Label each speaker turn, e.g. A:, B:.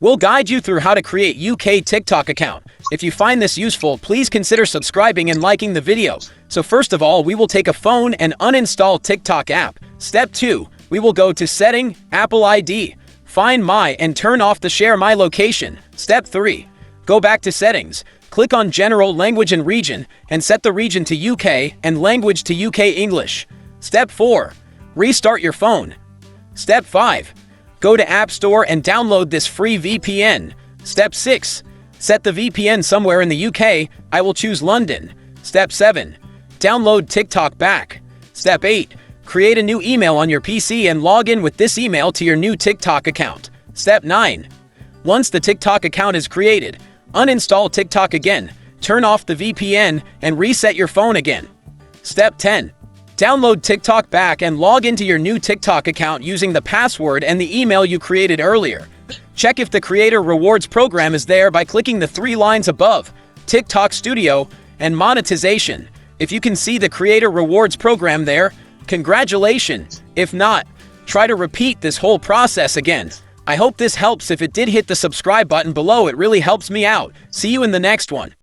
A: We'll guide you through how to create UK TikTok account. If you find this useful, please consider subscribing and liking the video. So first of all, we will take a phone and uninstall TikTok app. Step 2. We will go to Setting, Apple ID, Find My and turn off the Share My Location. Step 3. Go back to Settings, click on General Language and Region, and set the region to UK and language to UK English. Step 4. Restart your phone. Step 5. Go to App Store and download this free VPN. Step 6. Set the VPN somewhere in the UK. I will choose London. Step 7. Download TikTok back. Step 8. Create a new email on your PC and log in with this email to your new TikTok account. Step 9. Once the TikTok account is created, uninstall TikTok again, turn off the VPN, and reset your phone again. Step 10. Download TikTok back and log into your new TikTok account using the password and the email you created earlier. Check if the Creator Rewards program is there by clicking the 3 lines above, TikTok Studio, and Monetization. If you can see the Creator Rewards program there, congratulations. If not, try to repeat this whole process again. I hope this helps. If it did, hit the subscribe button below. It really helps me out. See you in the next one.